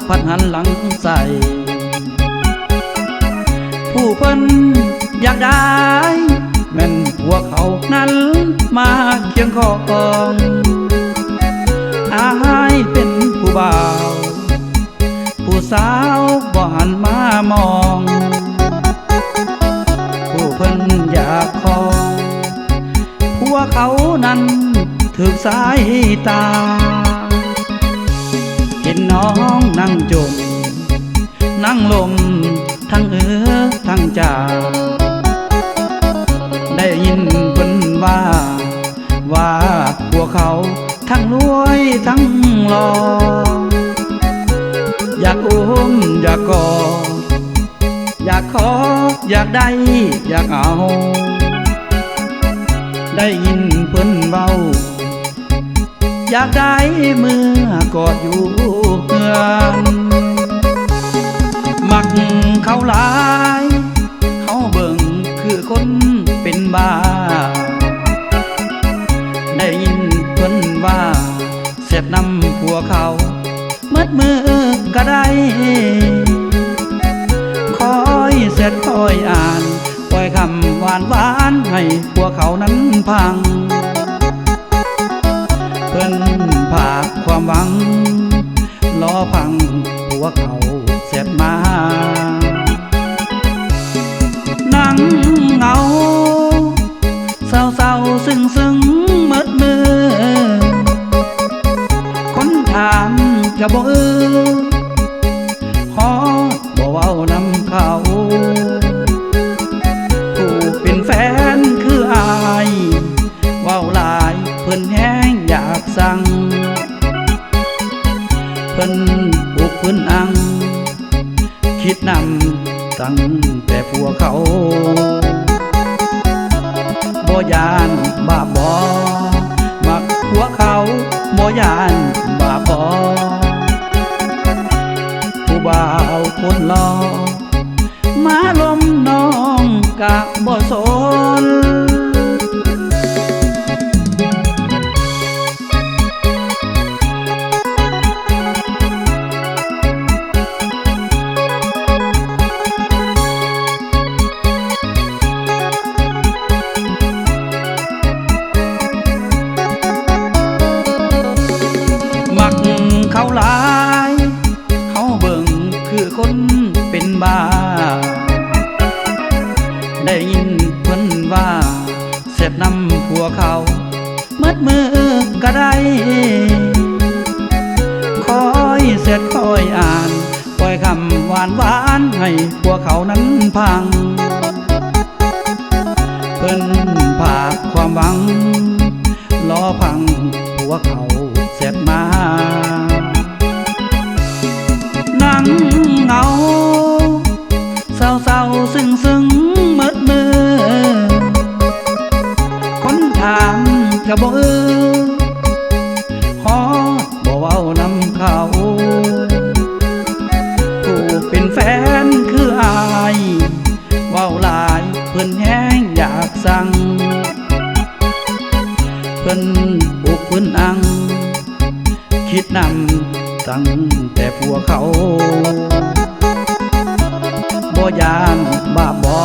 พัดหันหลังใส่ผู้เพิ่นอยากได้แม่นพวกเขานั้นมาเคียงข้องอายเป็นผู้บ่าวผู้สาวบ่หันมามองผู้เพิ่นอยากขอพวกเขานั้นถึกสายตาเห็นน้องนั่งจมนั่งลมทั้งทั้งจ่าได้ยินเพิ่นว่าพวกเขาทั้งรวยทั้งหล่ออยากอุ้มอยากกอดอยากขออยากได้อยากเอาได้ยินเพิ่นเบาอยากได้เมื่อกอดอยู่เฮือนมักเขาหลายเขาเบิ่งคือคนเป็นบ้าได้ยินเพิ่นว่าเสร็จนำผัวเขามัดมือก็ได้คอยเสร็จคอยอ่านปล่อยคำหวานให้ผัวเขานั้นพังเพิ่นภาคความหวังรอฟังผัวเขาเสร็จมานั่งเหงาเศร้าซึ้งมืดมือคนถามก็บ่ฮอบ่เว้านำเขาผู้เป็นแฟนคืออายเว้าหลายเพิ่นแห้งอยากสั่งเพิ่นปลุกเพิ่นอังคิดนำตั้งแต่ผัวเขาบ่ยานบาปบ่มักผัวเขาบ่ยานบาปบ่ผู้บ่าวคนหล่อมาลมน้องกะบ่สนเขาหลายเขาเบิ่งคือคนเป็นบ้าได้ยินเพิ่นว่าเสร็จนำผัวเขามัดมือก็ได้คอยเสร็จคอยอ่านปล่อยคำหวานให้ผัวเขานั้นพังเพิ่นภาคความหวังรอพังผัวเขาเสร็จมานั่งเหงาเศร้าซึ้งมืดมือคนถามก็บ่ฮอบ่เว้านำเขาผู้เป็นแฟนคืออายเว้าหลายเพิ่นแห้งอยากสั่งเพิ่นปลุกเพิ่นอังคิดนำตั้งแต่ผัวเขาบ่ยานบาปบ่